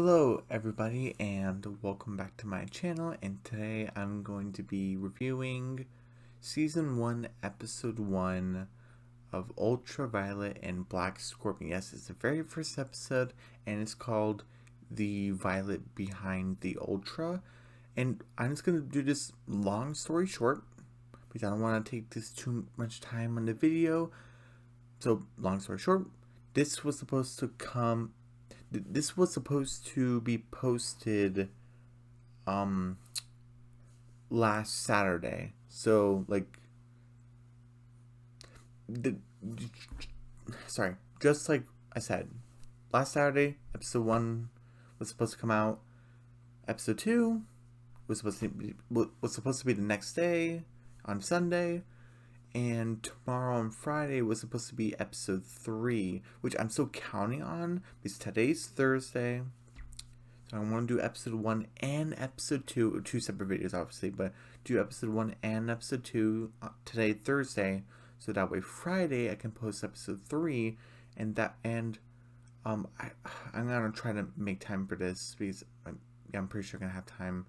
Hello everybody and welcome back to my channel, and today I'm going to be reviewing Season 1 Episode 1 of Ultraviolet and Black Scorpion. Yes, it's the very first episode and it's called The Violet Behind the Ultra. And I'm just going to do this long story short because I don't want to take this too much time on the video. So long story short, this was supposed to be posted last Saturday. So just like I said, last Saturday episode 1 was supposed to come out. Episode 2 was supposed to be the next day on Sunday. And tomorrow on Friday was supposed to be episode 3, which I'm still counting on because today's Thursday. So I want to do episode 1 and episode 2, two separate videos obviously, but do episode 1 and episode 2 today, Thursday, so that way Friday I can post episode 3, I'm gonna try to make time for this because I'm pretty sure I'm gonna have time.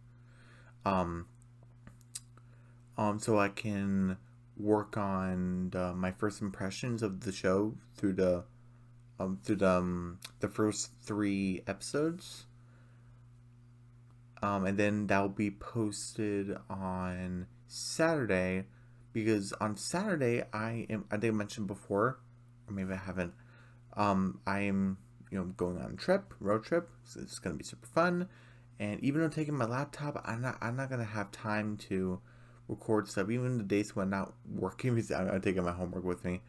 So I can work on my first impressions of the show through the first 3 episodes, and then that'll be posted on Saturday, because on Saturday I think I mentioned before, or maybe I haven't. I am going on a road trip. So it's gonna be super fun, and even though taking my laptop, I'm not gonna have time to record stuff, even the days when I'm not working, because I'm taking my homework with me.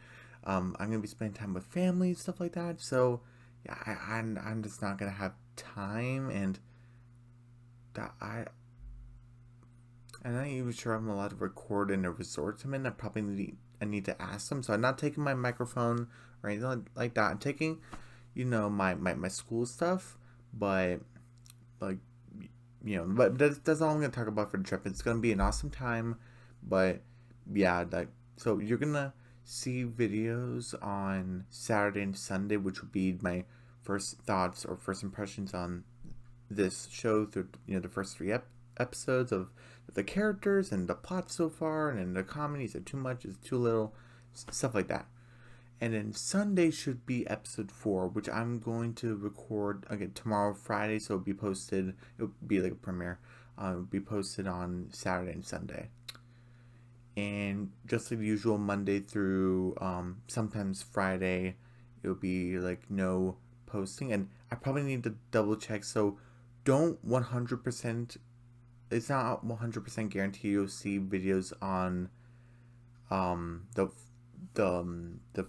I'm gonna be spending time with family and stuff like that. So yeah, I'm just not gonna have time, and that I'm not even sure I'm allowed to record in a resort I'm in. I need to ask them. So I'm not taking my microphone or anything like that. I'm taking my school stuff, but but that's all I'm gonna talk about for the trip. It's gonna be an awesome time, but yeah, so you're gonna see videos on Saturday and Sunday, which would be my first thoughts or first impressions on this show through the first 3 episodes of the characters and the plot so far, and the comedies are too much, is too little, stuff like that. And then Sunday should be episode 4, which I'm going to record again tomorrow, Friday. So it'll be posted. It'll be like a premiere. It'll be posted on Saturday and Sunday. And just like the usual, Monday through sometimes Friday, it'll be like no posting. And I probably need to double check. So don't 100%. It's not 100% guarantee you'll see videos on the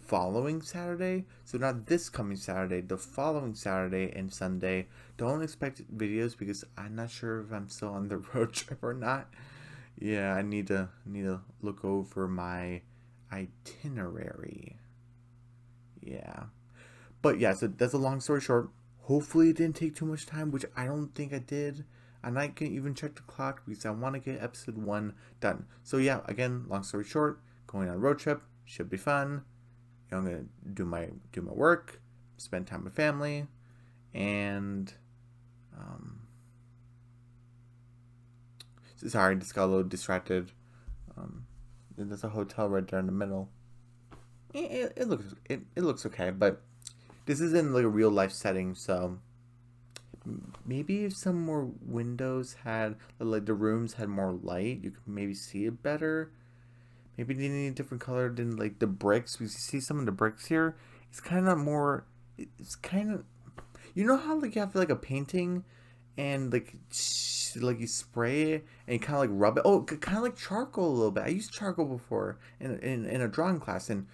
following Saturday. So not this coming Saturday, the following Saturday and Sunday. Don't expect videos because I'm not sure if I'm still on the road trip or not. Yeah, I need to look over my itinerary. Yeah. But yeah, so that's a long story short. Hopefully it didn't take too much time, which I don't think I did. And I can even check the clock because I want to get episode 1 done. So yeah, again, long story short, going on a road trip should be fun. I'm gonna do my work, spend time with family, and sorry, just got a little distracted. There's a hotel right there in the middle. It looks okay, but this isn't like a real life setting, so maybe if some more windows had, like, the rooms had more light, you could maybe see it better. Maybe they need a different color than like the bricks, because you see some of the bricks here. It's kind of more. It's kind of, how like you have like a painting, and like you spray it and you kind of like rub it. Oh, kind of like charcoal a little bit. I used charcoal before in a drawing class, and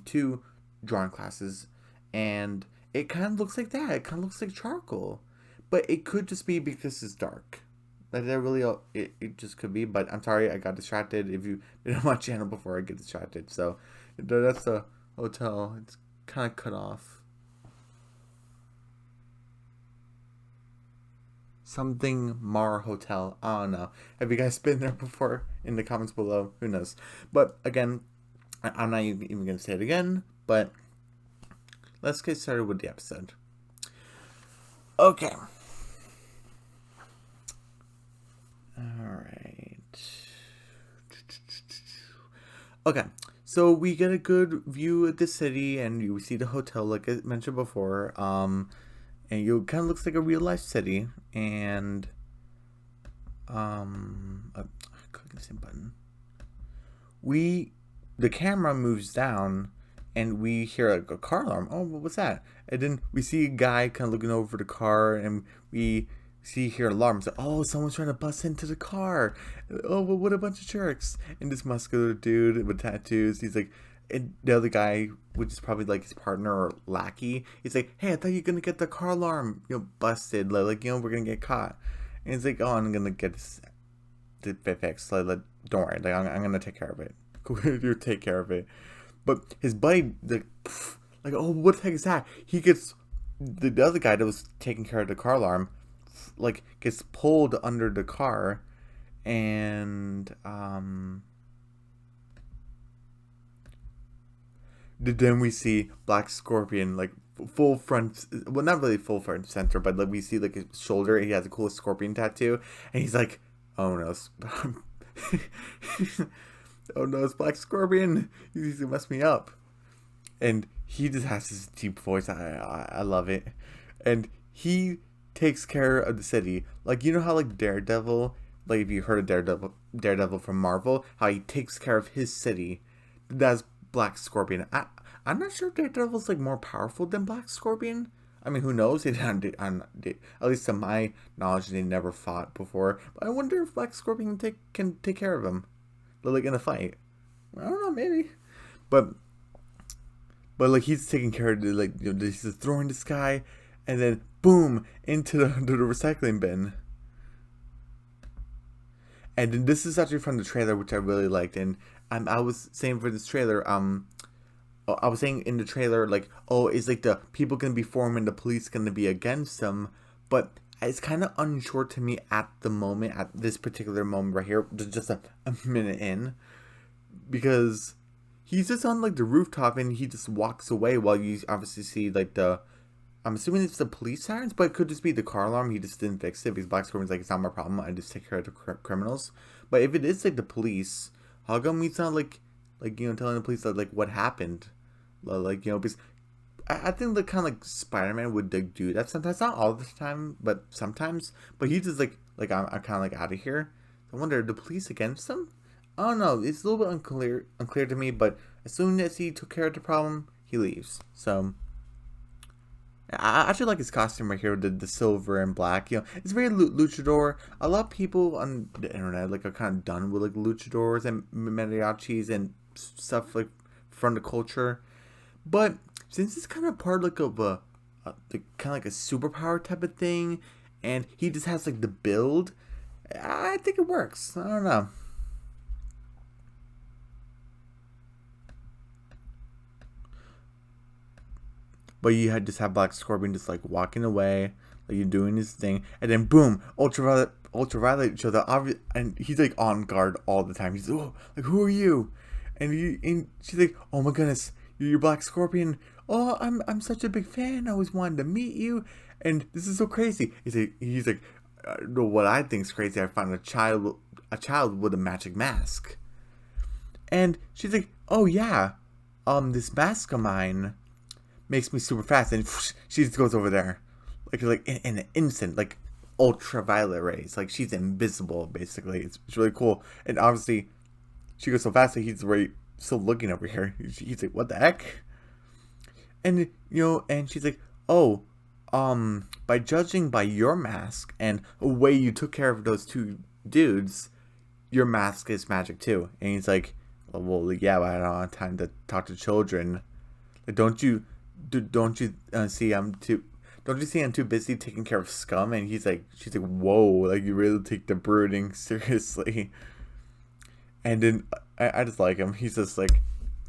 2 drawing classes, and it kind of looks like that. It kind of looks like charcoal, but it could just be because it's dark. Like, that really, it just could be, but I'm sorry, I got distracted. If you've been on my channel before, I get distracted. So that's the hotel. It's kind of cut off. Something Mar Hotel. I don't know. Have you guys been there before? In the comments below. Who knows? But again, I'm not even going to say it again, but let's get started with the episode. Okay. Okay, so we get a good view of the city, and you see the hotel, like I mentioned before. And you kind of looks like a real life city, and click the same button. We, the camera moves down, and we hear a car alarm. Oh, what was that? And then we see a guy kind of looking over the car, and we see here alarms. Like, oh, someone's trying to bust into the car. Oh, well, what a bunch of jerks! And this muscular dude with tattoos, he's like, and the other guy, which is probably like his partner or lackey, he's like, hey, I thought you were gonna get the car alarm, busted. Like, we're gonna get caught. And he's like, oh, I'm gonna get this fixed. Like, don't worry. Like, I'm gonna take care of it. You take care of it. But his buddy, like, oh, what the heck is that? He gets the other guy that was taking care of the car alarm, like, gets pulled under the car, and then we see Black Scorpion, like, full front, well, not really full front center, but like we see like his shoulder. He has a cool scorpion tattoo, and he's like, oh no. Oh no, it's Black Scorpion. He's gonna mess me up. And he just has this deep voice. I love it. And he takes care of the city. Like, you know how like Daredevil, like if you heard of Daredevil from Marvel, how he takes care of his city. That's Black Scorpion. I'm not sure if Daredevil's like more powerful than Black Scorpion. I mean, who knows? At least to my knowledge, they never fought before. But I wonder if Black Scorpion can take care of him, like in a fight. I don't know, maybe. But like he's taking care of the, like, he's just throwing this guy, and then boom into the recycling bin. And then this is actually from the trailer, which I really liked. And I was saying for this trailer, I was saying in the trailer, like, oh, is like the people gonna be for him and the police gonna be against them? But it's kind of unsure to me at the moment, at this particular moment right here, just a minute in, because he's just on like the rooftop and he just walks away while you obviously see like I'm assuming it's the police sirens, but it could just be the car alarm. He just didn't fix it because Black Scorpion's like, it's not my problem. I just take care of the criminals. But if it is like the police, how come he's not like telling the police that like what happened? Like, because I think the kind of like Spider-Man would like, do that sometimes, not all the time, but sometimes. But he just like I'm kind of like out of here. I wonder, are the police against him? I don't know. It's a little bit unclear to me. But as soon as he took care of the problem, he leaves. So I actually like his costume right here, the silver and black. It's very luchador. A lot of people on the internet like are kind of done with like luchadors and mariachis and stuff like from the culture. But since it's kind of part like of a kind of like a superpower type of thing, and he just has like the build, I think it works. I don't know. But you had just have Black Scorpion just like walking away, like you're doing his thing, and then boom, ultraviolet shows up, and he's like on guard all the time. He's like, who are you? And she's like, oh my goodness, you're Black Scorpion. Oh, I'm such a big fan. I always wanted to meet you, and this is so crazy. He's like, what I think is crazy. I found a child with a magic mask, and she's like, oh yeah, this mask of mine makes me super fast, and she just goes over there, like in an instant, like ultraviolet rays, like she's invisible basically. It's really cool, and obviously she goes so fast that he's right still looking over here. He's like, what the heck? And and she's like, oh, by judging by your mask and the way you took care of those two dudes, your mask is magic too. And he's like, well, yeah, but I don't have time to talk to children. Like, don't you see I'm too don't you see I'm too busy taking care of scum? And she's like, whoa, like you really take the brooding seriously. And then I just like him. He's just like,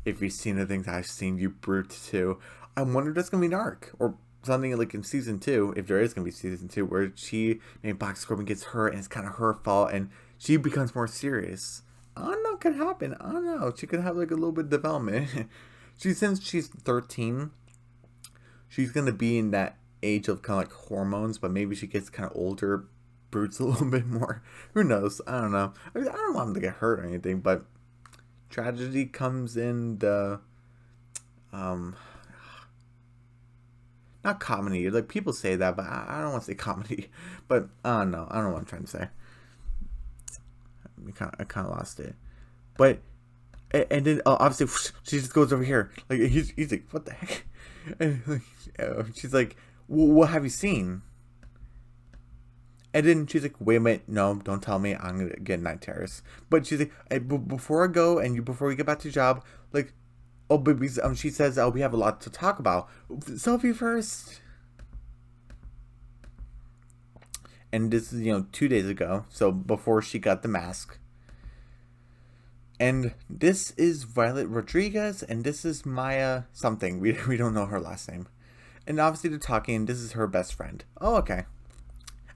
if you've seen the things I've seen, you brute too. I wonder if that's gonna be an arc or something like in season 2, if there is gonna be season 2, where maybe Black Scorpion gets hurt and it's kind of her fault and she becomes more serious. I don't know what could happen. I don't know. She could have like a little bit of development. Since she's 13, she's gonna be in that age of kind of like hormones, but maybe she gets kind of older, brutes a little bit more. Who knows? I don't know. I don't want him to get hurt or anything, but tragedy comes in the um not comedy. Like people say that, but I don't want to say comedy. But I don't know. I don't know what I'm trying to say. I kind of lost it. But and then obviously she just goes over here. Like he's like, what the heck? And like, she's like, what have you seen? And then she's like, wait a minute, no, don't tell me, I'm gonna get night terrors. But she's like, hey, before I go and before we get back to the job, like, oh, but she says, oh, we have a lot to talk about. Selfie first. And this is 2 days ago, so before she got the mask. And this is Violet Rodriguez, and this is Maya something. We don't know her last name. And obviously they're talking. This is her best friend. Oh, okay.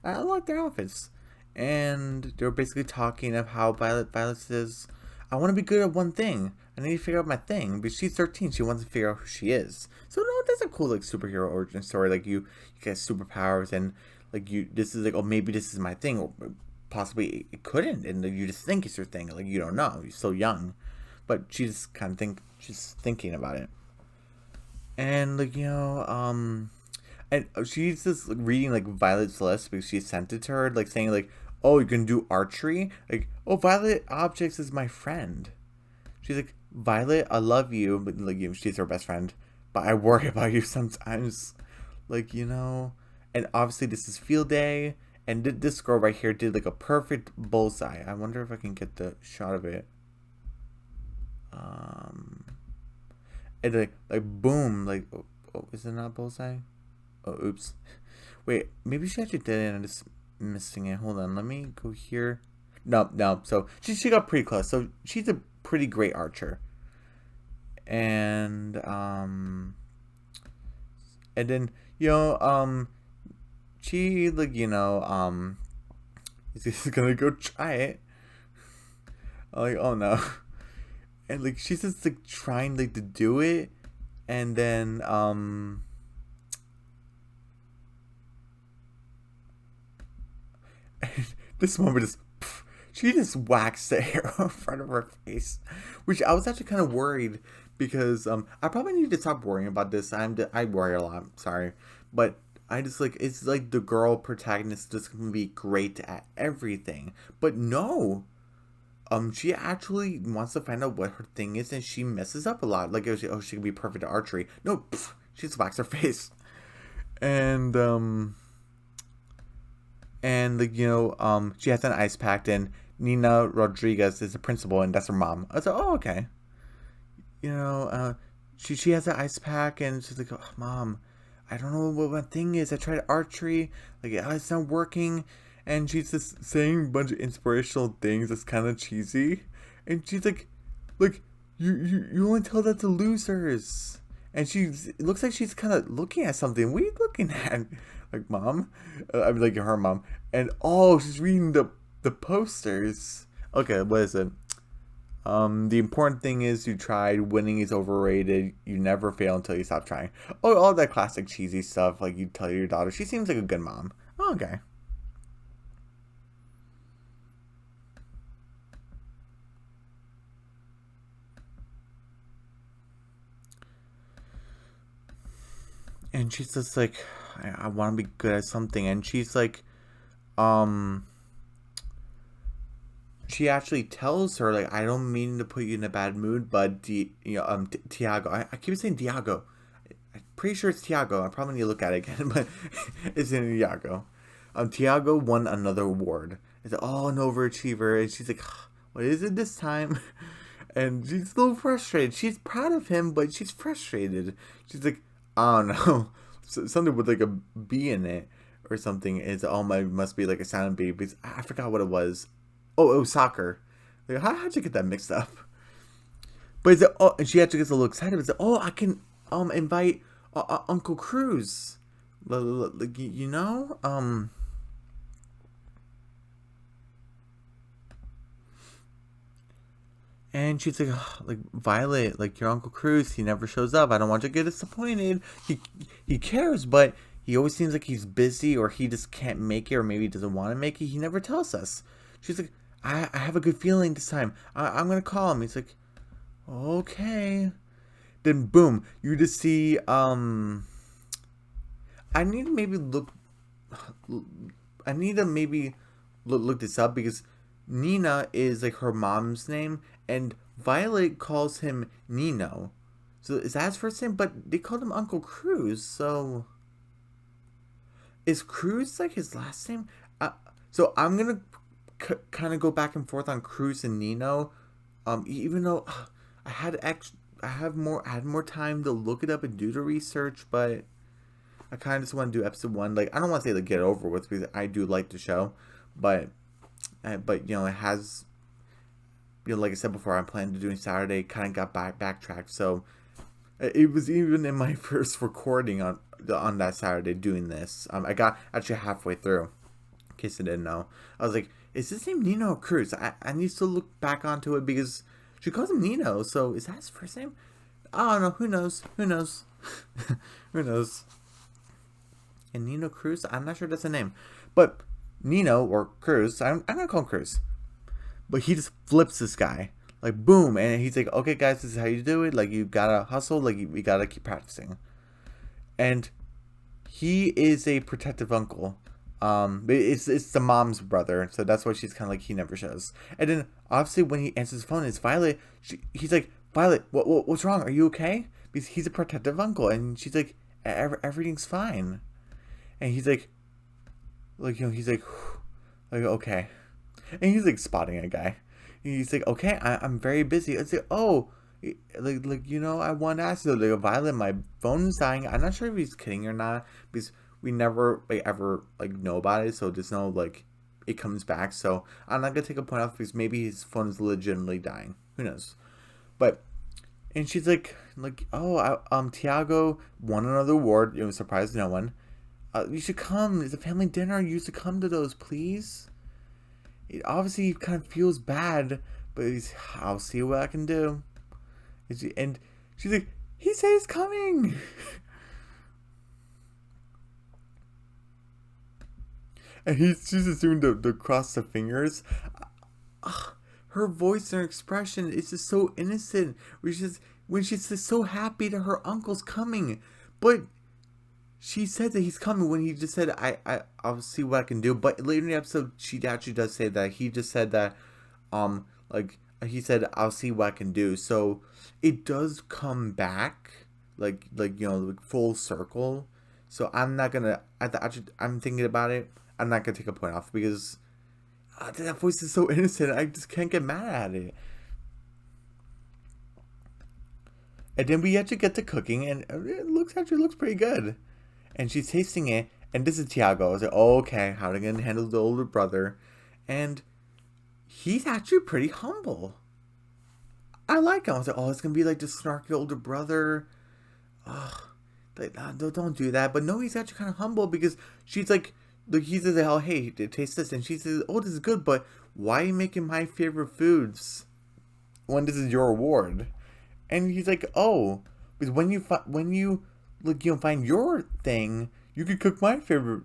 I like their outfits. And they were basically talking of how Violet says, I want to be good at one thing. I need to figure out my thing. But she's 13. She wants to figure out who she is. So no, that's a cool like superhero origin story. Like you get superpowers and like this is like, oh, maybe this is my thing. Or possibly it couldn't. And you just think it's your thing. Like you don't know. You're so young. But she's kind of she's thinking about it. And like, and she's just reading like Violet's list because she sent it to her, like saying like, "Oh, you can do archery." Like, "Oh, Violet Objects is my friend." She's like, "Violet, I love you," but like she's her best friend, but I worry about you sometimes, like And obviously, this is field day, and this girl right here did like a perfect bullseye. I wonder if I can get the shot of it. And like boom, like oh, is it not bullseye? Oh, oops. Wait, maybe she actually did it and I'm just missing it. Hold on, let me go here. No. So she got pretty close. So she's a pretty great archer. And then she like is just gonna go try it. Like, oh no. And like she's just like trying like to do it, and then this moment is she just waxed the hair in front of her face, which I was actually kind of worried because I probably need to stop worrying about this. I worry a lot. Sorry, but I just like it's like the girl protagonist just gonna be great at everything, but no. She actually wants to find out what her thing is, and she messes up a lot. Like, she can be perfect at archery. No, she just whacks her face, and like she has an ice pack, and Nina Rodriguez is the principal, and that's her mom. I was like, oh, okay. She has an ice pack, and she's like, oh, Mom, I don't know what my thing is. I tried archery, like it's not working. And she's just saying a bunch of inspirational things that's kind of cheesy. And she's like, you only tell that to losers. And it looks like she's kind of looking at something. What are you looking at? Like, Mom? I mean, like, her mom. And, she's reading the posters. Okay, what is it? The important thing is you tried. Winning is overrated. You never fail until you stop trying. Oh, all that classic cheesy stuff. Like, you tell your daughter. She seems like a good mom. Oh, okay. And she's just like, I want to be good at something. And she's like, she actually tells her, like, I don't mean to put you in a bad mood, but, Tiago, I keep saying Diago. I'm pretty sure it's Tiago. I probably need to look at it again, but it's in Tiago. Tiago won another award. It's like, oh, an overachiever. And she's like, what is it this time? And she's a little frustrated. She's proud of him, but she's frustrated. She's like, I don't know, something with like a B in it or something. Is must be like a silent B because I forgot what it was. Oh, it was soccer. Like, how'd you get that mixed up? But it's and she actually gets a little excited. It's like, I can invite Uncle Cruz. Like And she's like Violet, like your Uncle Cruz, he never shows up. I don't want you to get disappointed. He cares, but he always seems like he's busy or he just can't make it or maybe he doesn't want to make it. He never tells us. She's like, I have a good feeling this time. I'm going to call him. He's like, Okay. Then boom, you just see I need to maybe look I need to maybe look this up because Nina is like her mom's name and Violet calls him Nino. So is that his first name? But they called him Uncle Cruz. So is Cruz like his last name? Uh, so I'm gonna kind of go back and forth on Cruz and Nino. Even though I had I had more time to look it up and do the research, but I kind of just want to do episode one. Like I don't want to say to get it over with because I do like the show, but but it has like I said before, I'm planning to doing Saturday. Kind of got backtracked, so it was even in my first recording on that Saturday doing this. I got actually halfway through. In case I didn't know, I was like, "Is this name Nino Cruz?" I need to look back onto it because she calls him Nino. So is that his first name? I don't know. Who knows? Who knows? Who knows? And Nino Cruz, I'm not sure that's a name, but Nino or Cruz, I'm gonna call him Cruz. But he just flips this guy like boom, and he's like, "Okay, guys, this is how you do it. Like you gotta hustle. Like you gotta keep practicing." And he is a protective uncle. It's the mom's brother, so that's why she's kind of like he never shows. And then obviously when he answers his phone, it's Violet. He's like, "Violet, what's wrong? Are you okay?" Because he's a protective uncle, and she's like, Everything's fine." And he's like he's like okay, and he's like spotting a guy. He's like, "Okay, I'm very busy." It's like, "Oh, I want to ask you, like, Violet, my phone's dying." I'm not sure if he's kidding or not because we never like ever like know about it, so just know like it comes back. So I'm not gonna take a point off because maybe his phone is legitimately dying. Who knows? But and she's like, "Oh, Tiago won another award. It was surprised no one. You should come. It's a family dinner. You should come to those, please." It obviously kind of feels bad, but I'll see what I can do. And she's like, "He said he's coming." And she's just doing the cross the fingers. Her voice and her expression is just so innocent. When she's just so happy that her uncle's coming. But she said that he's coming when he just said, I'll see what I can do. But later in the episode, she actually does say that. He just said that, like, he said, "I'll see what I can do." So it does come back, like full circle. So I'm not gonna, I'm thinking about it. I'm not gonna take a point off because that voice is so innocent. I just can't get mad at it. And then we actually get to cooking, and it looks pretty good. And she's tasting it, and this is Tiago. I was like, "Oh, okay, how are they gonna handle the older brother?" And he's actually pretty humble. I like him. I was like, "Oh, it's gonna be like the snarky older brother." Ugh, like, don't do that. But no, he's actually kind of humble because she's like he says, "Oh, hey, taste this," and she says, "Oh, this is good, but why are you making my favorite foods when this is your award?" And he's like, "Oh, because when you find your thing, you could cook my favorite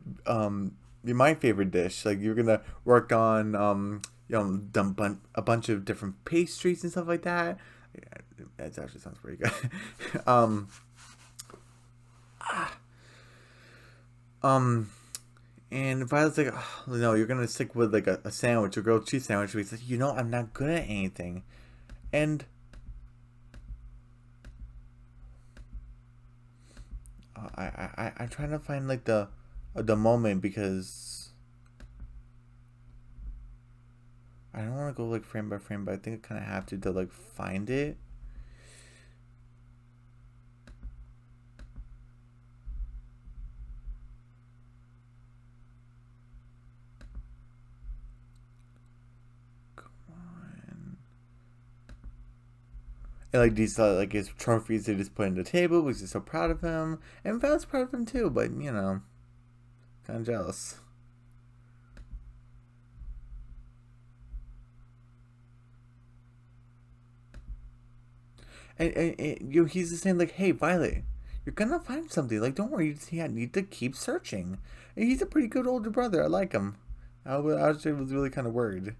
dish. Like you're gonna work on a bunch of different pastries and stuff like that." Yeah, that actually sounds pretty good. um, um, and Violet's like, "Oh, no, you're gonna stick with like a sandwich, a grilled cheese sandwich." But he's like, I'm not good at anything, and I'm trying to find like the moment because I don't want to go like frame by frame, but I think I kind of have to like find it. Come on. And like these like his trophies they just put on the table because he's so proud of him, and Val's proud of him too. But kind of jealous. And he's just saying like, "Hey, Violet, you're gonna find something. Like, don't worry, you just need to keep searching." And he's a pretty good older brother. I like him. I actually was really kind of worried.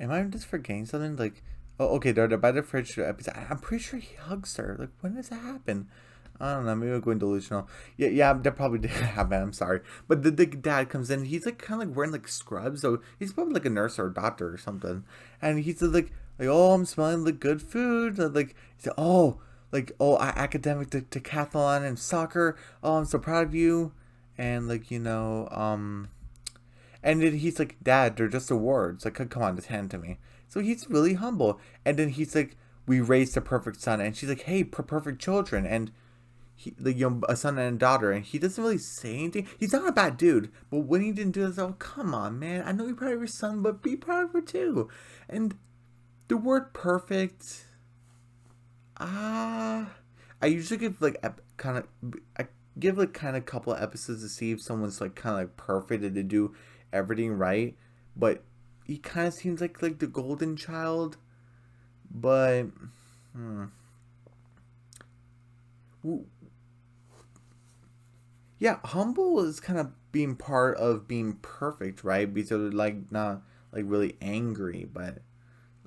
Am I just forgetting something? Like, oh, okay, they're by the fridge. I'm pretty sure he hugs her. Like, when does that happen? I don't know. Maybe I'm going delusional. Yeah, yeah, that probably did happen. I'm sorry, but the dad comes in. He's like kind of like wearing like scrubs, so he's probably like a nurse or a doctor or something. And he's like, oh, I'm smelling like good food. Like, he's like, oh, academic decathlon and soccer. Oh, I'm so proud of you. And like, and then he's like, Dad, they're just awards. Like, come on, just hand it to me. So he's really humble. And then he's like, we raised a perfect son. And she's like, hey, perfect children. And he, like, a son and a daughter. And he doesn't really say anything. He's not a bad dude. But when he didn't do this, oh, come on, man. I know you're proud of your son, but be proud of her too. And the word perfect, I usually give like I give like kind of couple of episodes to see if someone's like kind of like perfect and to do everything right, but he kind of seems like the golden child, but hmm, yeah, humble is kind of being part of being perfect, right? Because they're like not like really angry, but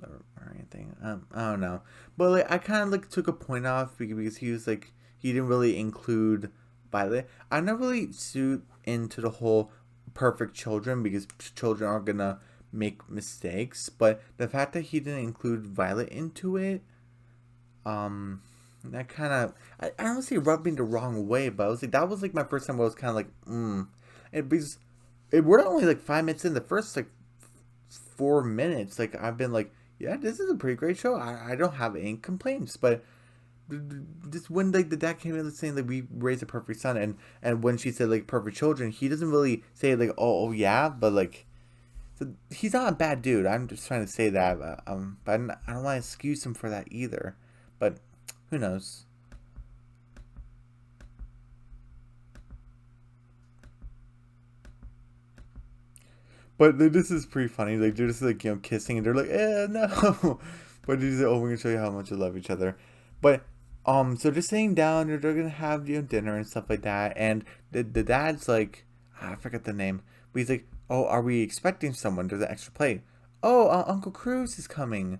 or anything. I don't know, but like I kind of like took a point off because he was like he didn't really include Violet. I'm not really suit into the whole perfect children because children are gonna make mistakes, but the fact that he didn't include Violet into it, um, that kind of I don't say rubbed me the wrong way, but I was like that was like my first time where I was kind of like and because we're only like 5 minutes in the first like 4 minutes, like I've been like, yeah, this is a pretty great show. I don't have any complaints, but just when like the dad came in saying like we raised a perfect son, and when she said like perfect children, he doesn't really say like yeah, but like so he's not a bad dude. I'm just trying to say that, but I don't want to excuse him for that either. But who knows? But this is pretty funny. Like they're just like kissing, and they're like, no. But he's like, oh, we're gonna show you how much you love each other. But so they're sitting down, they're gonna have dinner and stuff like that, and the dad's like, I forget the name, but he's like, oh, are we expecting someone? There's an extra plate. Oh, Uncle Cruz is coming.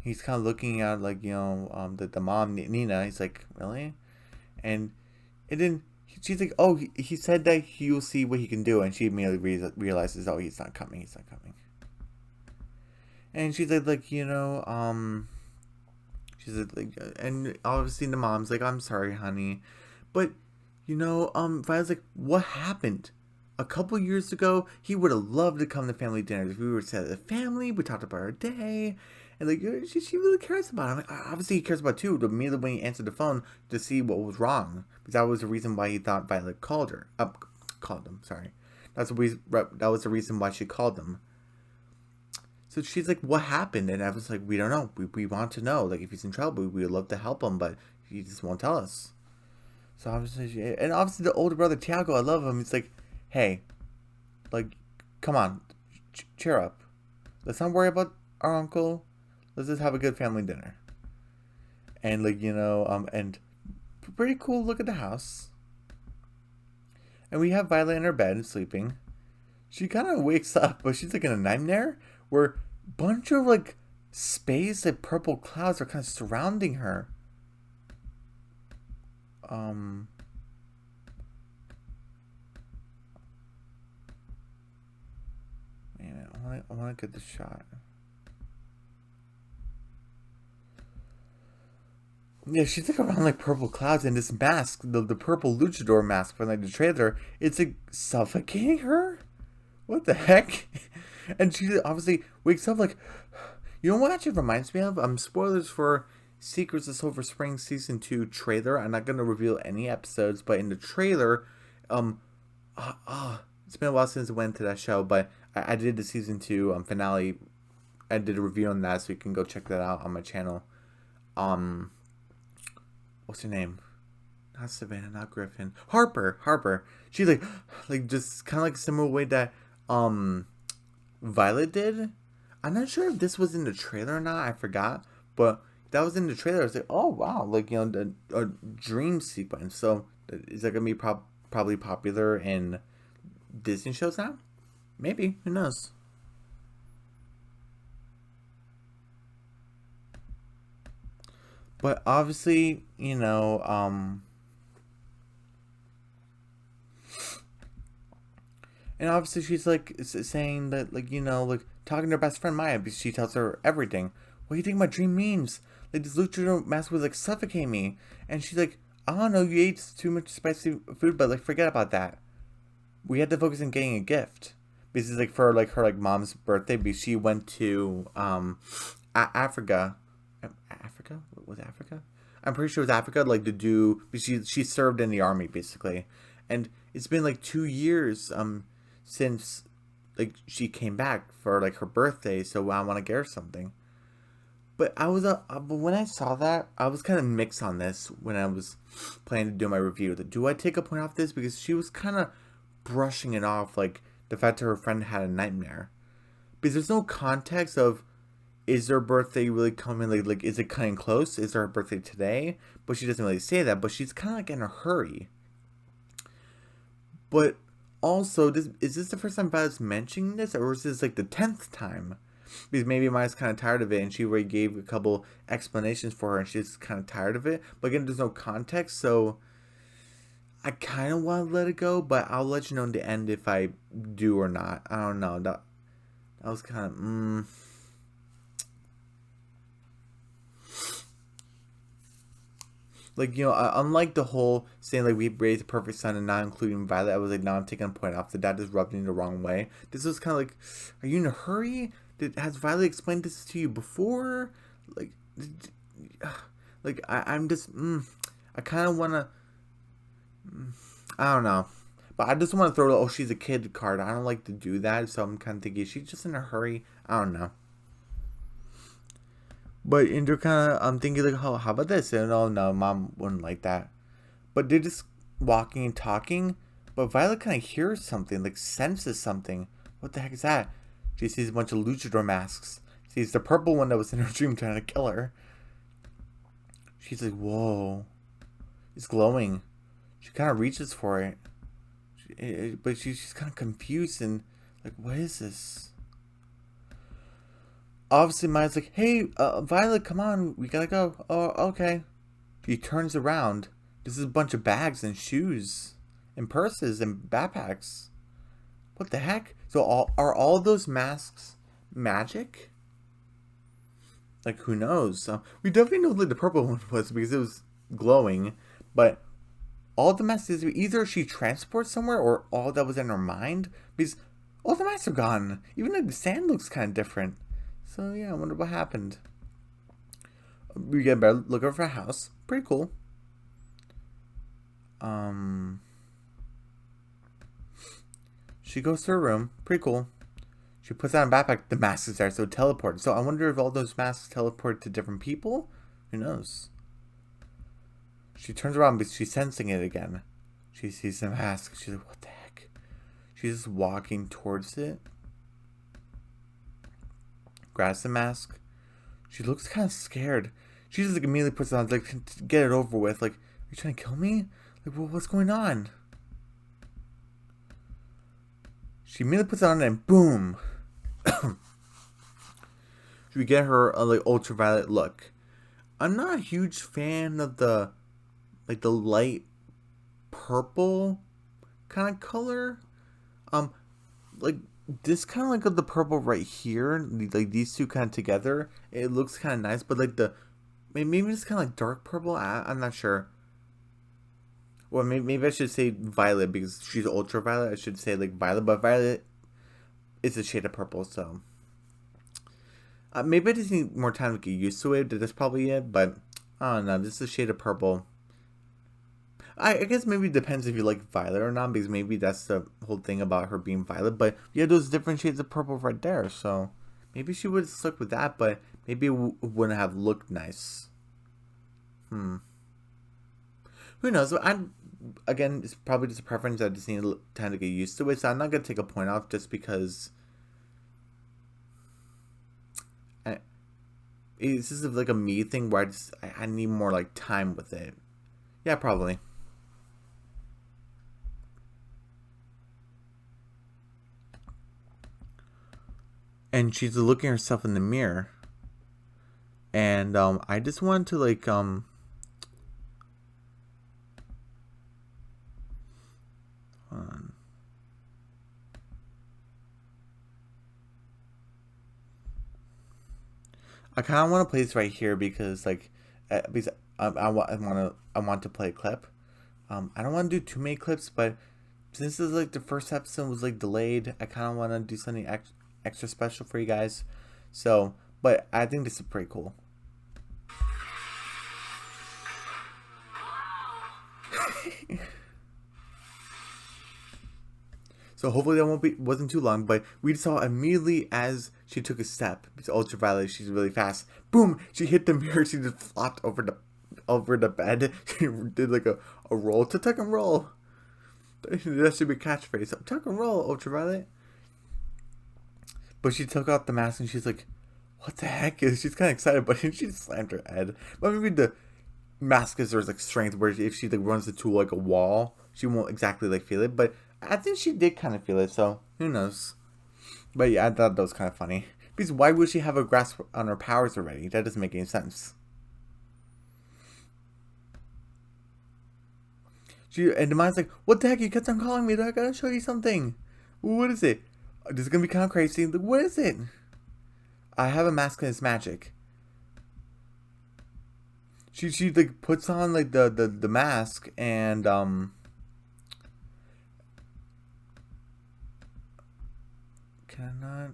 He's kind of looking at like the mom Nina. He's like, really? And then she's like, oh, he said that he'll see what he can do, and she immediately realizes, oh, he's not coming. He's not coming. And she's like, she's like, and obviously the mom's like, I'm sorry, honey, but Violet's like, what happened? A couple years ago, he would have loved to come to family dinners. We were set as a family. We talked about our day, and like she really cares about him. Obviously, he cares about too. Immediately when he answered the phone to see what was wrong, because that was the reason why he thought Violet called her. Called him. Sorry, that was the reason why she called him. So she's like, "What happened?" And I was like, "We don't know. We want to know. Like, if he's in trouble, we would love to help him, but he just won't tell us." So obviously, and obviously the older brother Tiago, I love him. He's like, "Hey, like, come on, cheer up. Let's not worry about our uncle. Let's just have a good family dinner." And like and pretty cool look at the house. And we have Violet in her bed sleeping. She kind of wakes up, but she's like in a nightmare where a bunch of like space like purple clouds are kind of surrounding her. Um, man, I want to get the shot. Yeah, she's like around like purple clouds, and this mask, the purple luchador mask from like the trailer, it's like suffocating her. What the heck? And she obviously wakes up like, you know what? Actually reminds me of spoilers for Secrets of Silver Spring season 2 trailer. I'm not gonna reveal any episodes, but in the trailer, um, it's been a while since I went to that show, but I did the season 2 finale. I did a review on that, so you can go check that out on my channel. Um, what's her name? Not Savannah, not Griffin. Harper. She's like just kind of like a similar way that Violet did. I'm not sure if this was in the trailer or not. I forgot, but that was in the trailer. I was like, oh wow, like the a dream sequence. So is that gonna be probably popular in Disney shows now? Maybe. Who knows? But obviously, and obviously she's like saying that, like, like talking to her best friend Maya, because she tells her everything. What do you think my dream means? Like, this luchador mask was like suffocating me. And she's like, I don't know, you ate too much spicy food, but like forget about that. We had to focus on getting a gift. Because it's like for like her like mom's birthday, because she went to Africa. Africa? What was Africa? I'm pretty sure it was Africa, like to do, because she served in the army basically. And it's been like 2 years since like she came back for like her birthday, so I want to get her something. But but when I saw that, I was kind of mixed on this when I was planning to do my review. Do I take a point off this, because she was kind of brushing it off, like the fact that her friend had a nightmare, because there's no context of, is her birthday really coming, like is it coming close? Is her birthday today? But she doesn't really say that. But she's kind of like in a hurry. But also, is this the first time Violet's mentioning this, or is this like the 10th time? Because maybe Maya's kind of tired of it, and she already gave a couple explanations for her, and she's kind of tired of it. But again, there's no context, so I kind of want to let it go. But I'll let you know in the end if I do or not. I don't know. That was kind of like, unlike the whole saying like we raised a perfect son and not including Violet, I was like, now I'm taking a point off. The dad is rubbing the wrong way. This was kind of like, are you in a hurry? Has Violet explained this to you before? Like, like I'm just, I kind of want to, I don't know. But I just want to throw the, oh, she's a kid card. I don't like to do that, so I'm kind of thinking she's just in a hurry. I don't know. But and they're kind of, I'm thinking like, oh, how about this? And oh no, mom wouldn't like that. But they're just walking and talking. But Violet kind of hears something, like senses something. What the heck is that? She sees a bunch of luchador masks. Sees the purple one that was in her dream trying to kill her. She's like, whoa, it's glowing. She kind of reaches for it, but she's kind of confused and like, what is this? Obviously, Maya's like, hey, Violet, come on, we gotta go. Oh, okay. She turns around. This is a bunch of bags and shoes and purses and backpacks. What the heck? So are all those masks magic? Like, who knows? We definitely know that the purple one was, because it was glowing. But all the masks, either she transports somewhere or all that was in her mind. Because all the masks are gone. Even like the sand looks kind of different. So yeah, I wonder what happened. We get a better look over her house. Pretty cool. She goes to her room. Pretty cool. She puts on a backpack. The mask is there, so teleport. So I wonder if all those masks teleport to different people. Who knows? She turns around because she's sensing it again. She sees the mask. She's like, what the heck? She's just walking towards it. Grabs the mask. She looks kind of scared. She just like immediately puts it on, like, to get it over with. Like, are you trying to kill me? Like, well, what's going on? She immediately puts it on and boom. We get her a like ultraviolet look. I'm not a huge fan of the light purple kind of color. Like this kind of like of the purple right here, like these two kind of together. It looks kind of nice, but like maybe it's kind of like dark purple. I'm not sure. Well, maybe I should say violet because she's ultraviolet. I should say like violet, but violet is a shade of purple, so. Maybe I just need more time to get used to it. That's probably it, but I don't know. This is a shade of purple. I guess maybe it depends if you like violet or not, because maybe that's the whole thing about her being violet. But yeah, those different shades of purple right there, so maybe she would have stuck with that, but maybe it wouldn't have looked nice. Who knows? Again, it's probably just a preference. I just need time to get used to it, so I'm not gonna take a point off just because. Is this like a me thing where I need more like time with it? Yeah, probably. And she's looking at herself in the mirror. And I just wanted to like hold on. I kind of want to play this right here because like because I want to play a clip. I don't want to do too many clips, but since this is like the first episode was like delayed, I kind of want to do something extra special for you guys. So, but I think this is pretty cool. So hopefully that wasn't too long, but we saw immediately as she took a step. It's Ultraviolet, she's really fast. Boom! She hit the mirror, she just flopped over the bed. She did like a roll to tuck and roll. That should be a catchphrase. Tuck and roll, Ultraviolet. But she took out the mask and she's like, what the heck? She's kinda excited, but she just slammed her head. But maybe the mask is there's like strength where if she like runs into like a wall, she won't exactly like feel it, but I think she did kind of feel it, so who knows. But yeah, I thought that was kind of funny because why would she have a grasp on her powers already? That doesn't make any sense. And the mind's like, what the heck, you kept on calling me, I gotta show you something. What is it? This is gonna be kind of crazy. Like, what is it? I have a mask and it's magic. She like puts on like the mask and can I not?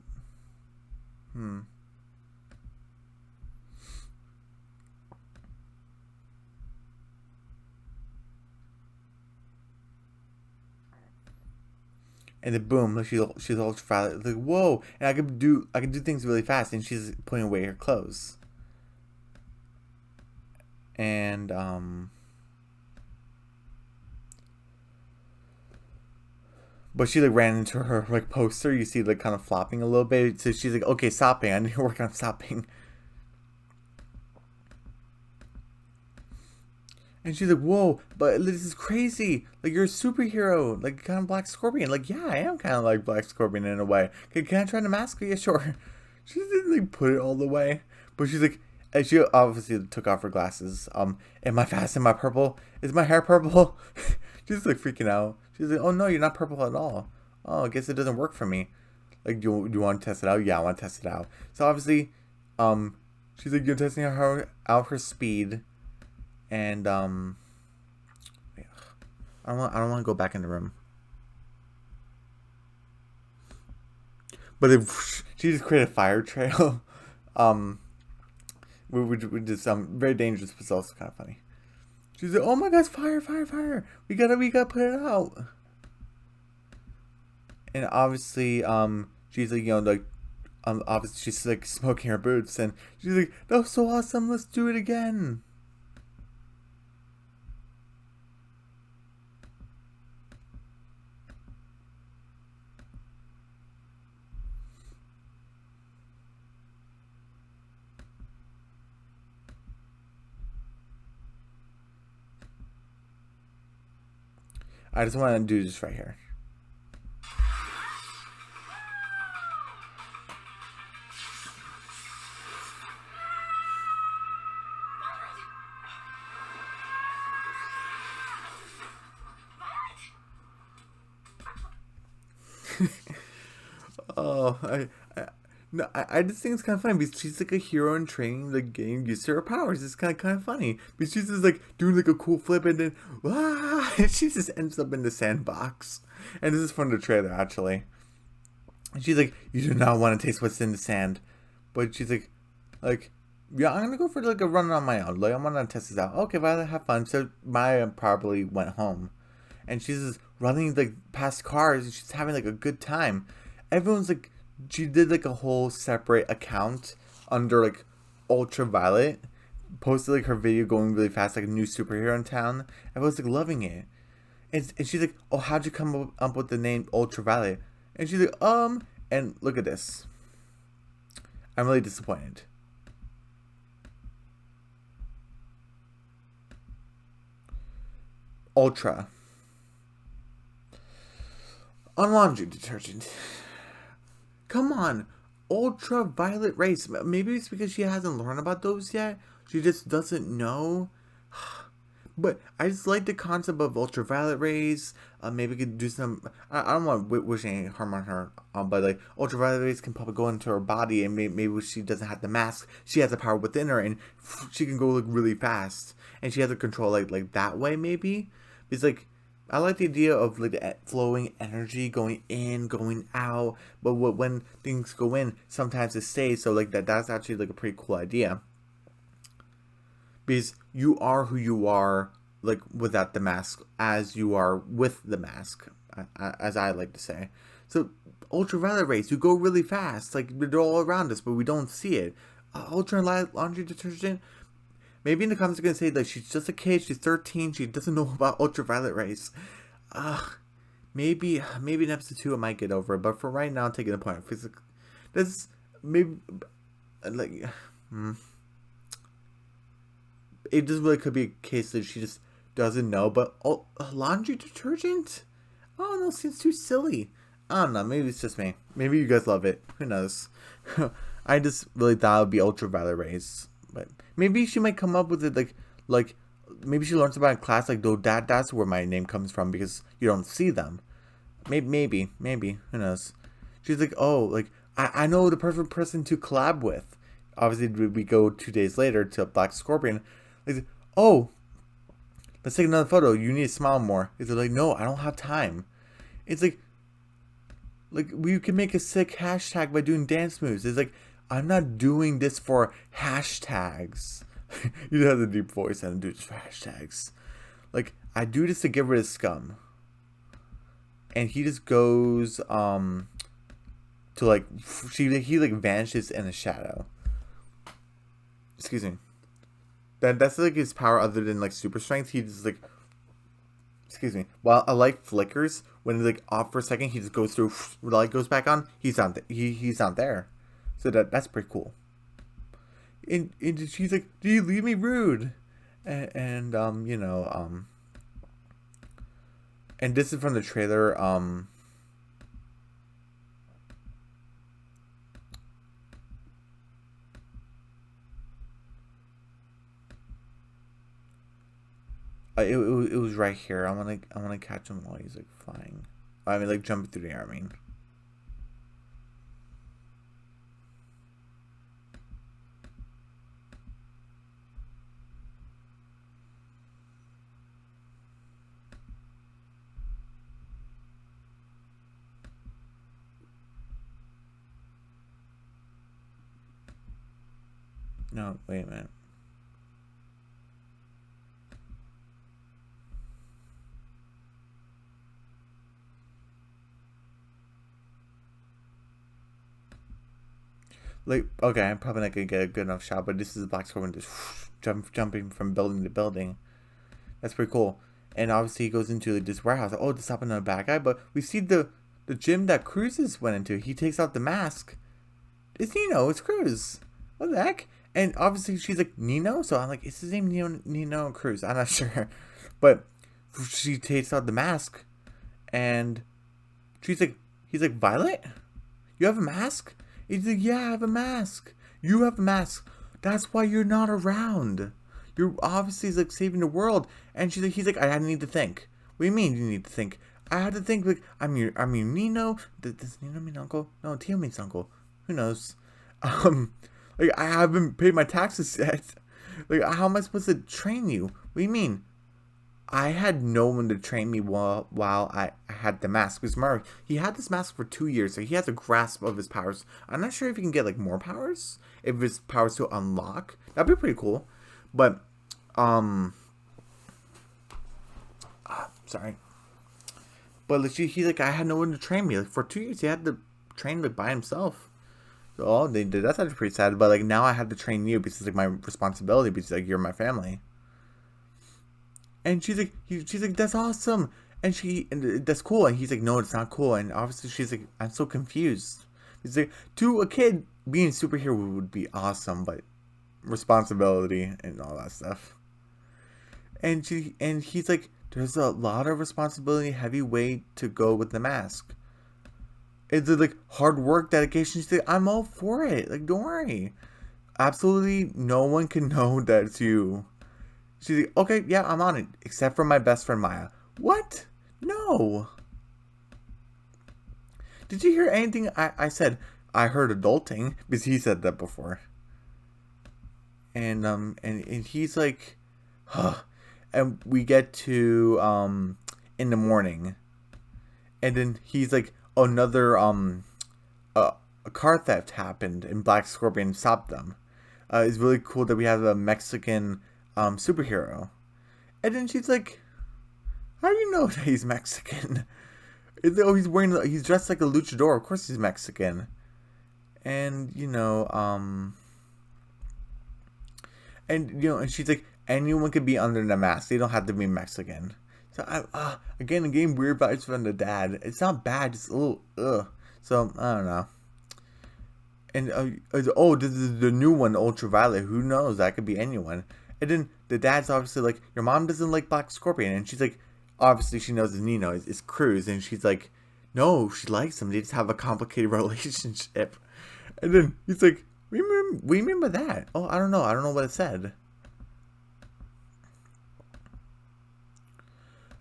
And then boom, like she's ultraviolet. Like whoa, and I can do things really fast. And she's putting away her clothes. And but she like ran into her like poster. You see like kind of flopping a little bit. So she's like, okay, stopping. I need to work on stopping. And she's like, whoa, but this is crazy. Like, you're a superhero. Like, kind of Black Scorpion. Like, yeah, I am kind of like Black Scorpion in a way. Can I try to mask it? Yeah, sure. She didn't, like, put it all the way. But she's like, and she obviously took off her glasses. Am I fast? Am I purple? Is my hair purple? She's, like, freaking out. She's like, oh, no, you're not purple at all. Oh, I guess it doesn't work for me. Like, do you want to test it out? Yeah, I want to test it out. So, obviously, she's like, you're testing out her speed. And I don't want to go back in the room. But she just created a fire trail. Which is very dangerous, but also kind of funny. She's like, "Oh my gosh, fire, fire, fire! We gotta put it out." And obviously, she's like, like, obviously she's like smoking her boots, and she's like, "That was so awesome! Let's do it again." I just want to do this right here. Oh, no, I just think it's kind of funny because she's like a hero in training, like getting used to her powers. It's kind of funny because she's just like doing like a cool flip and then and she just ends up in the sandbox. And this is from the trailer actually. And she's like, "You do not want to taste what's in the sand," but she's like, "Yeah, I'm gonna go for like a run on my own. Like I'm gonna test this out." Okay, but have fun. So Maya probably went home, and she's just running like past cars and she's having like a good time. Everyone's like, she did like a whole separate account under like Ultraviolet, posted like her video going really fast, like a new superhero in town. Everyone's like loving it, and she's like, "Oh, how'd you come up with the name Ultraviolet?" And she's like, and look at this. I'm really disappointed. Ultra on laundry detergent. Come on. ultraviolet rays. Maybe it's because she hasn't learned about those yet. She just doesn't know. But I just like the concept of ultraviolet rays. Maybe we could do some. I don't want to wish any harm on her. But like ultraviolet rays can probably go into her body, and maybe she doesn't have the mask. She has the power within her, and she can go like really fast, and she has to control like that way. Maybe it's like I like the idea of like the flowing energy going in, going out. But when things go in, sometimes it stays. So like that's actually like a pretty cool idea. Because you are who you are, like without the mask, as you are with the mask, as I like to say. So ultraviolet rays, you go really fast, like they're all around us, but we don't see it. Ultraviolet laundry detergent. Maybe in the comments, you're gonna say like she's just a kid, she's 13, she doesn't know about ultraviolet rays. Maybe in episode 2 I might get over it, but for right now, I'm taking a point. This maybe like. It just really could be a case that she just doesn't know. But laundry detergent? Oh no, seems too silly. I don't know. Maybe it's just me. Maybe you guys love it. Who knows? I just really thought it would be ultraviolet rays. But maybe she might come up with it like maybe she learns about it in class. Like, though that's where my name comes from because you don't see them. Maybe. Who knows? She's like, oh, like I know the perfect person to collab with. Obviously, we go 2 days later to Black Scorpion. Like, oh, let's take another photo. You need to smile more. It's like, no, I don't have time. It's like we can make a sick hashtag by doing dance moves. It's like, I'm not doing this for hashtags. You have the deep voice and do this for hashtags. Like, I do this to get rid of scum. And he just goes to like he like vanishes in a shadow. Excuse me. That's like his power other than like super strength. He just like, excuse me. While a light flickers, when it's like off for a second, he just goes through. The light goes back on. He's not. He's not there. So that's pretty cool. And she's like, "Do you leave me rude?" And and this is from the trailer. It was right here. I wanna catch him while he's like flying. I mean, like jumping through the air. I mean. No, wait a minute. Like, okay, I'm probably not gonna get a good enough shot, but this is Black Scorpion just jumping from building to building. That's pretty cool. And obviously he goes into this warehouse. Oh, to stop another bad guy. But we see the gym that Cruz went into. He takes out the mask. It's Nino. It's Cruz. What the heck? And obviously she's like, Nino? So I'm like, is his name Nino Cruz? I'm not sure. But she takes out the mask. And he's like, Violet? You have a mask? He's like, yeah, I have a mask. You have a mask. That's why you're not around. You're obviously like saving the world. And he's like, I need to think. What do you mean you need to think? I had to think like I'm your Nino. Does Nino mean uncle? No, Tio means uncle. Who knows? Like I haven't paid my taxes yet. Like how am I supposed to train you? What do you mean? I had no one to train me while I had the mask. Because Mario, he had this mask for 2 years, so he has a grasp of his powers. I'm not sure if he can get like more powers, if his powers to unlock. That'd be pretty cool. But sorry. But like he's like, I had no one to train me. Like for 2 years, he had to train like by himself. So oh, they did. That's actually pretty sad. But like now, I had to train you because it's like my responsibility because like you're my family. And she's like, that's awesome. And that's cool. And he's like, no, it's not cool. And obviously she's like, I'm so confused. He's like, to a kid, being a superhero would be awesome, but responsibility and all that stuff. And he's like, there's a lot of responsibility, heavy weight to go with the mask. It's like hard work, dedication. She's like, I'm all for it. Like, don't worry. Absolutely no one can know that it's you. She's like, okay, yeah, I'm on it. Except for my best friend Maya. What? No. Did you hear anything I said? I heard adulting because he said that before. And he's like, huh. And we get to in the morning, and then he's like, another a car theft happened, and Black Scorpion stopped them. It's really cool that we have a Mexican superhero. And then she's like, how do you know that he's Mexican? Oh, he's dressed like a luchador. Of course he's Mexican. And and she's like, anyone could be under the mask. They don't have to be Mexican. So again, I'm getting weird vibes from the dad. It's not bad. It's a little So I don't know. And this is the new one, Ultraviolet. Who knows? That could be anyone. And then the dad's obviously like, your mom doesn't like Black Scorpion, and she's like, obviously she knows Nino is Cruz, and she's like, no, she likes him. They just have a complicated relationship. And then he's like, we remember that. Oh, I don't know what it said.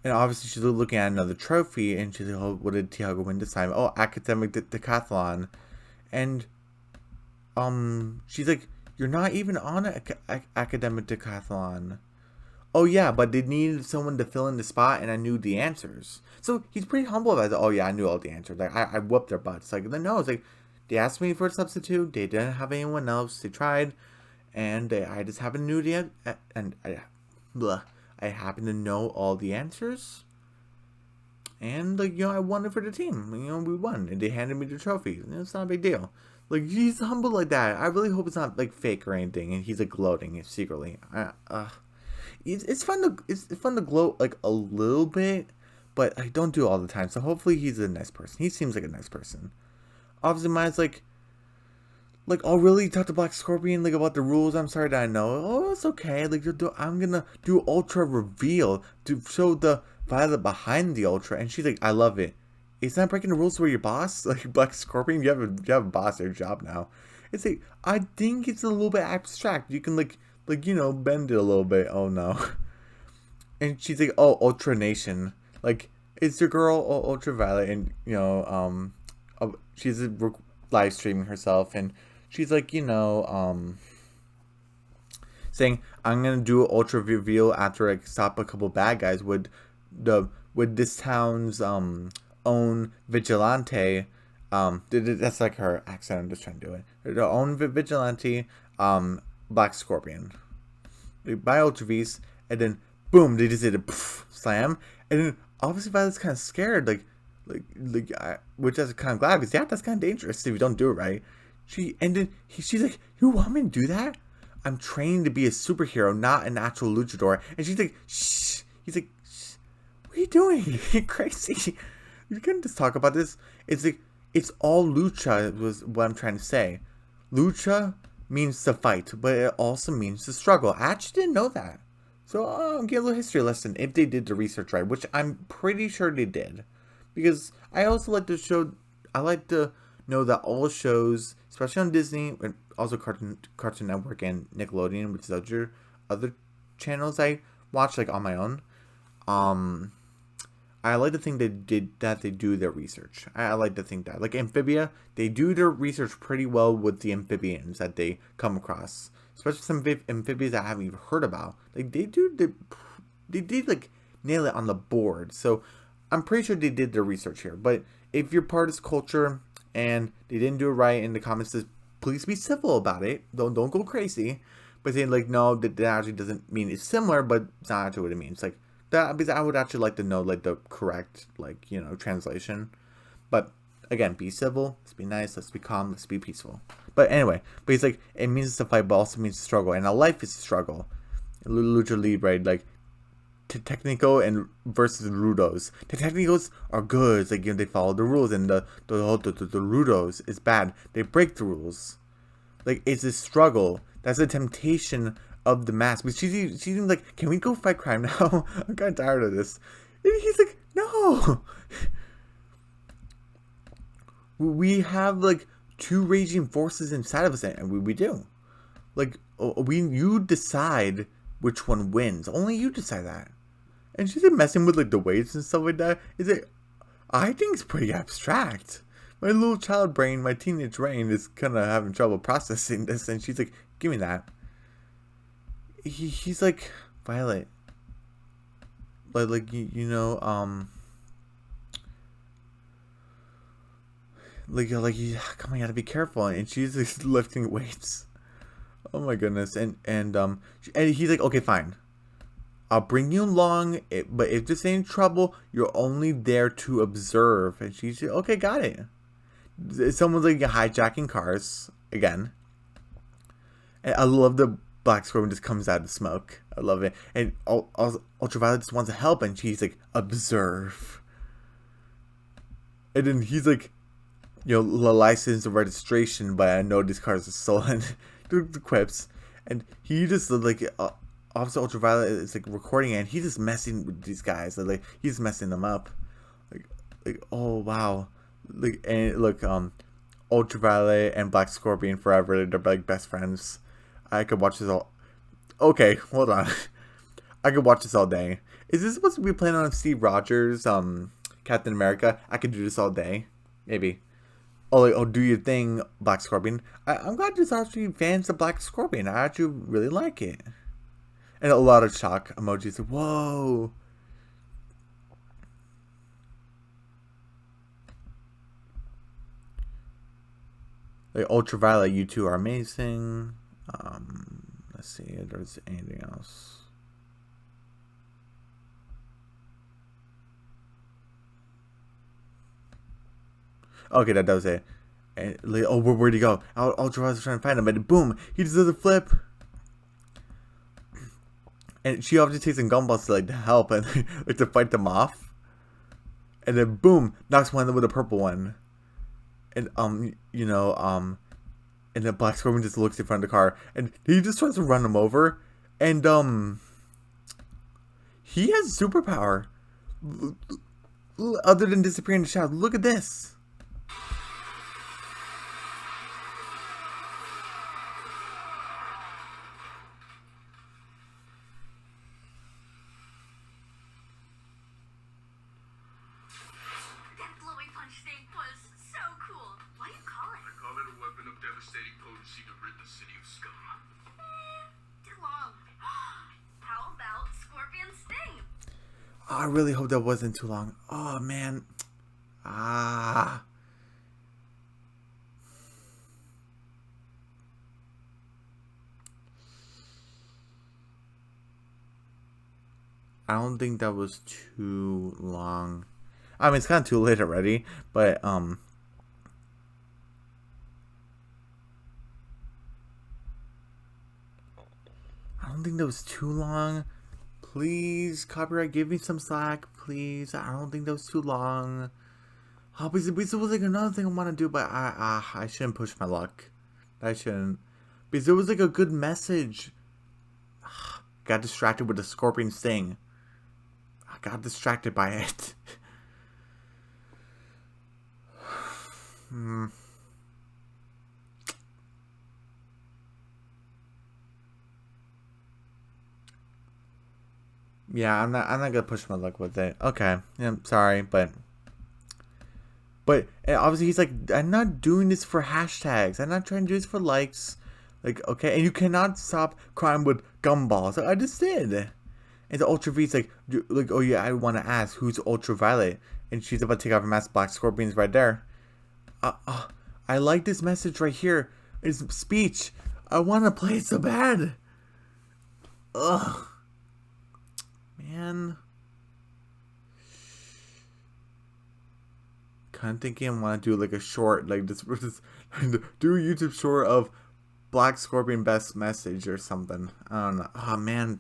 And obviously she's looking at another trophy, and she's like, oh, what did Tiago win this time? Oh, academic decathlon. And she's like, you're not even on an academic decathlon. Oh yeah, but they needed someone to fill in the spot, and I knew the answers. So he's pretty humble about it. Oh yeah, I knew all the answers. Like I whooped their butts. Like no, it's like they asked me for a substitute. They didn't have anyone else. They tried, and I just happened to know I happen to know all the answers. And I won it for the team. We won, and they handed me the trophy. It's not a big deal. Like, he's humble like that. I really hope it's not like fake or anything, and he's like gloating secretly. It's fun to gloat like a little bit, but I don't do it all the time. So hopefully he's a nice person. He seems like a nice person. Obviously, Maya's like, oh really? Talk to Black Scorpion like about the rules. I'm sorry that I know. Oh, it's okay. Like I'm gonna do Ultra reveal to show the Violet behind the Ultra, and she's like, I love it. It's not breaking the rules to where your boss, like Black Scorpion, you have a boss at your job now. It's like, I think it's a little bit abstract. You can bend it a little bit. Oh no. And she's like, oh, Ultra Nation. Like, it's your girl Ultraviolet, and she's live streaming herself, and she's like, saying, I'm gonna do Ultra reveal after I stop a couple bad guys with this town's own vigilante. That's like her accent. I'm just trying to do it. Her own vigilante, Black Scorpion. They buy Ultra V's, and then boom, they just did a slam, and then obviously Violet's kind of scared, which is kind of glad, because that's kind of dangerous if you don't do it right. She's like, you want me to do that? I'm trained to be a superhero, not an actual luchador. And she's like, shh. He's like, shh. What are you doing? You're crazy. You couldn't just talk about this. It's like, it's all lucha was what I'm trying to say. Lucha means to fight, but it also means to struggle. I actually didn't know that. So I'll give a little history lesson if they did the research right, which I'm pretty sure they did. Because I also like to know that all shows, especially on Disney, and also Cartoon Network and Nickelodeon, which is other channels I watch like on my own. I like to think they do their research. I like to think that, like Amphibia, they do their research pretty well with the amphibians that they come across, especially some amphibians that I haven't even heard about. Like they did like nail it on the board. So I'm pretty sure they did their research here. But if you're part of this culture and they didn't do it right in the comments, please be civil about it. Don't go crazy. But saying like, no, that actually doesn't mean it's similar, but it's not actually what it means. Like that, because I would actually like to know like the correct translation. But again, be civil. Let's be nice. Let's be calm. Let's be peaceful. But anyway, but he's like, it means to fight, but also means to struggle, and a life is a struggle. Lucha Libre, like Technico and versus Rudos. The Technicos are good. It's like they follow the rules, and the Rudos is bad. They break the rules. Like it's a struggle. That's a temptation of the mask. But she's even like, can we go fight crime now? I'm kind of tired of this. And he's like, no. We have like two raging forces inside of us, and we do. Like you decide which one wins. Only you decide that. And she's like messing with like the weights and stuff like that. I think it's pretty abstract. My little child brain, my teenage brain is kind of having trouble processing this, and she's like, "Give me that." He's like, "Violet, like you know, you come on, you gotta be careful." And she's like lifting weights. Oh my goodness, and he's like, "Okay, fine. I'll bring you along, but if this ain't trouble, you're only there to observe." And she's like, "Okay, got it." Someone's like hijacking cars again. And I love the Black Scorpion just comes out of smoke. I love it. And Ultraviolet just wants to help, and she's like, "Observe." And then he's like, the license and registration, but I know these cars are stolen. The quips. And he just like Officer Ultraviolet is like recording it, and he's just messing with these guys. Like he's messing them up. Like oh wow. Like and look, Ultraviolet and Black Scorpion forever. They're like best friends. I could watch this all. Okay, hold on. I could watch this all day. Is this supposed to be playing on Steve Rogers, Captain America? I could do this all day, maybe. Oh, do your thing, Black Scorpion. I'm glad there's actually fans of Black Scorpion. I actually really like it. And a lot of shock emojis. Whoa. Like Ultraviolet, you two are amazing. Let's see if there's anything else. Okay, that was it. And like, oh, where'd he go? Ultraviolet's trying to find him, and boom, he just does a flip. And she obviously takes some gumballs to like to help and like to fight them off. And then boom, knocks one with a purple one. And and the Black Scorpion just looks in front of the car, and he just tries to run him over. And he has superpower other than disappearing in the shadows. Look at this. Oh, I really hope that wasn't too long. Oh man. I don't think that was too long. I mean, it's kind of too late already, but I don't think that was too long. Please, copyright, give me some slack, please. I don't think that was too long. Oh, because it was like another thing I want to do, but I shouldn't push my luck. I shouldn't. Because it was like a good message. Got distracted with the scorpion sting. I got distracted by it. Yeah, I'm not gonna push my luck with it. Okay. Yeah, I'm sorry, but obviously he's like, I'm not doing this for hashtags. I'm not trying to do this for likes. Like, okay, and you cannot stop crying with gumballs. Like, I just did. And the Ultra V's like, oh yeah, I want to ask who's Ultraviolet, and she's about to take off her mask. Black Scorpion's right there. I like this message right here. It's speech. I want to play it so bad. Ugh. Man. Kind of thinking I want to do like a short, like this do a YouTube short of Black Scorpion best message or something. I don't know. Oh man.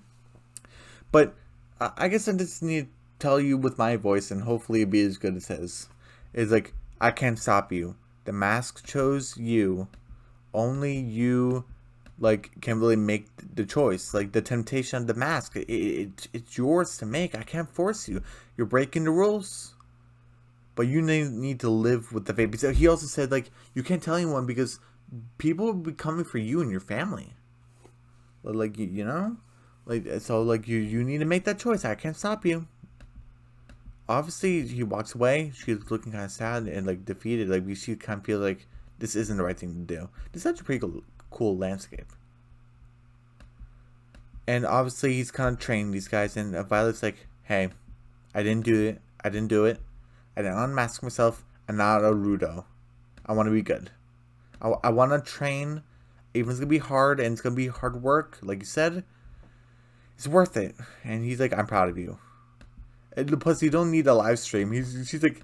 But I guess I just need to tell you with my voice, and hopefully it'll be as good as his. It's like, I can't stop you. The mask chose you. Only you, like, can really make the choice. Like, the temptation of the mask, it's yours to make. I can't force you. You're breaking the rules. but you need to live with the fate. Because he also said, like, you can't tell anyone because people will be coming for you and your family. Like, you know? Like, so, like, you need to make that choice. I can't stop you. Obviously, he walks away. She's looking kind of sad and, like, defeated. Like, she kind of feel like this isn't the right thing to do. This is such a pretty cool landscape. And obviously, he's kind of training these guys. And Violet's like, hey, I didn't do it. I didn't do it. I didn't unmask myself. I'm not a Rudo. I want to be good. I want to train. Even if it's going to be hard and it's going to be hard work, like you said, it's worth it. And he's like, I'm proud of you. And plus, you don't need a live stream. She's like,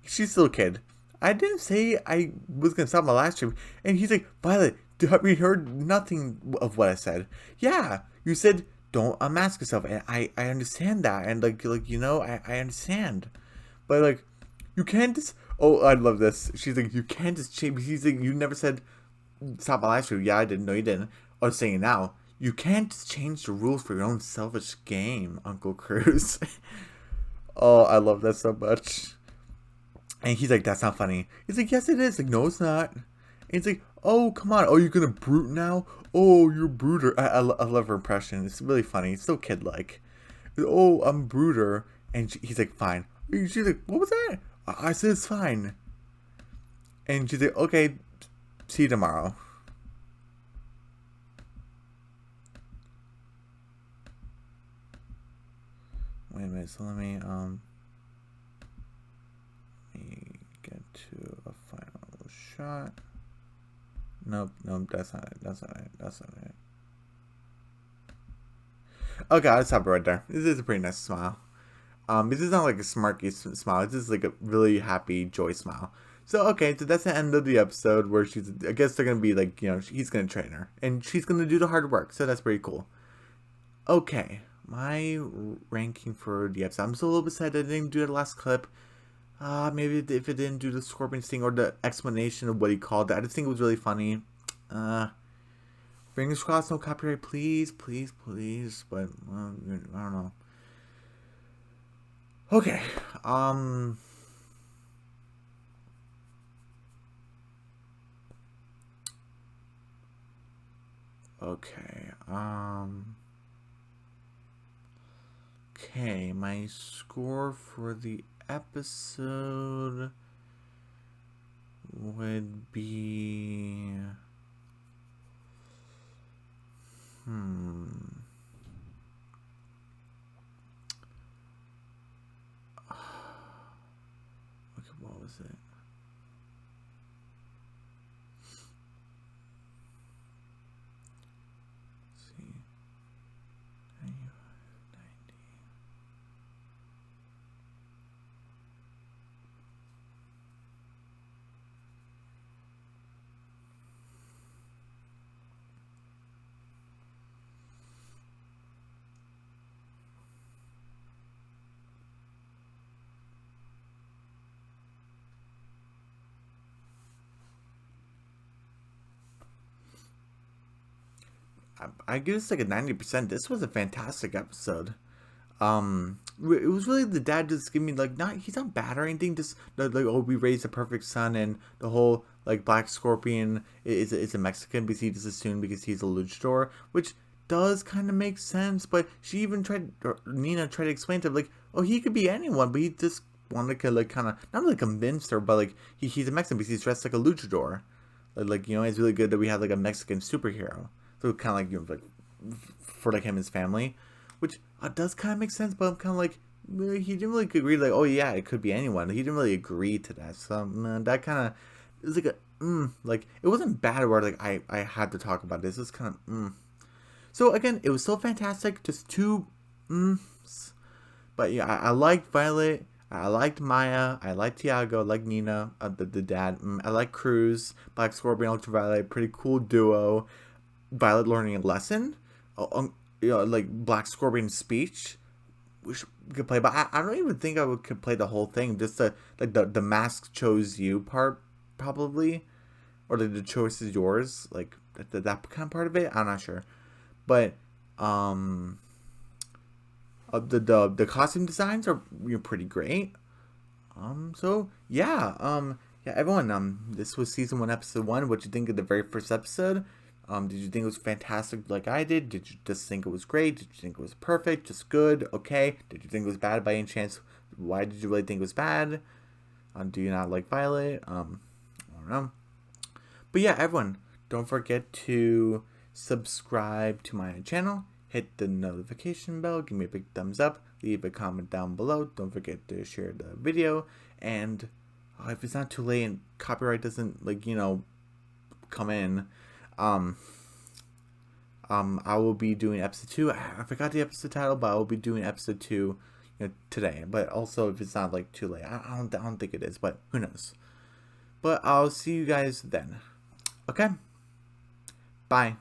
she's still a kid. I didn't say I was going to stop my live stream. And he's like, Violet, we heard nothing of what I said. Yeah, you said don't unmask yourself. And I understand that. And like you know, I understand. But like, you can't just, oh, I love this. She's like, you can't just change. He's like, you never said stop my live stream. Yeah, I didn't. No, you didn't. I'm saying it now. You can't just change the rules for your own selfish game, Uncle Cruz. Oh, I love that so much. And he's like, that's not funny. He's like, yes, it is. Like, no, it's not. And he's like, oh, come on. Oh, you're going to brute now? Oh, you're brooder. I love her impression. It's really funny. It's so kid-like. Oh, I'm brooder. And he's like, fine. She's like, what was that? I said it's fine. And she's like, okay, see you tomorrow. Wait a minute, so let me get to a final shot. Nope, that's not it. That's not it. Okay, I'll stop it right there. This is a pretty nice smile. This is not like a smirky smile. This is like a really happy, joy smile. So, okay, so that's the end of the episode where I guess they're gonna be like, you know, he's gonna train her. And she's gonna do the hard work, so that's pretty cool. Okay, my ranking for the episode. I'm still a little bit sad I didn't do the last clip. Maybe if it didn't do the scorpion thing or the explanation of what he called it. I just think it was really funny. Fingers crossed, no copyright, please. But, I don't know. Okay, okay, okay, my score for the episode would be, okay, what was it? Let's see, 90. I give this like a 90%. This was a fantastic episode. It was really the dad just giving me like, he's not bad or anything. Just like, oh, we raised a perfect son, and the whole like Black Scorpion is a Mexican because he just assumed because he's a luchador, which does kind of make sense. But she even Nina tried to explain to him like, oh, he could be anyone, but he just wanted to like kind of not really convince her, but like he's a Mexican because he's dressed like a luchador. Like you know, it's really good that we have like a Mexican superhero. So kind of like, you know, like for like him and his family, which does kind of make sense. But I'm kind of like, he didn't really agree. Like, oh yeah, it could be anyone. He didn't really agree to that. So that kind of, it was like a like it wasn't bad where like I had to talk about this. It was kind of So again, it was so fantastic. Just two But yeah, I liked Violet. I liked Maya. I liked Tiago. I liked Nina, the dad. I like Cruz, Black Scorpion, Ultraviolet. Pretty cool duo. Violet learning a lesson, you know, like Black Scorpion's speech, which we could play. But I don't even think could play the whole thing. Just the mask chose you part probably, or the choice is yours. Like that kind of part of it. I'm not sure, but the costume designs are pretty great. So yeah, yeah, everyone, this was season 1, episode 1. What you think of the very first episode? Did you think it was fantastic like I did? Did you just think it was great? Did you think it was perfect? Just good? Okay? Did you think it was bad by any chance? Why did you really think it was bad? Do you not like Violet? I don't know. But yeah, everyone, don't forget to subscribe to my channel. Hit the notification bell. Give me a big thumbs up. Leave a comment down below. Don't forget to share the video. And if it's not too late and copyright doesn't come in, I will be doing episode 2. I forgot the episode title, but I will be doing episode 2, today. But also, if it's not too late, I don't think it is, but who knows. But I'll see you guys then. Okay. Bye.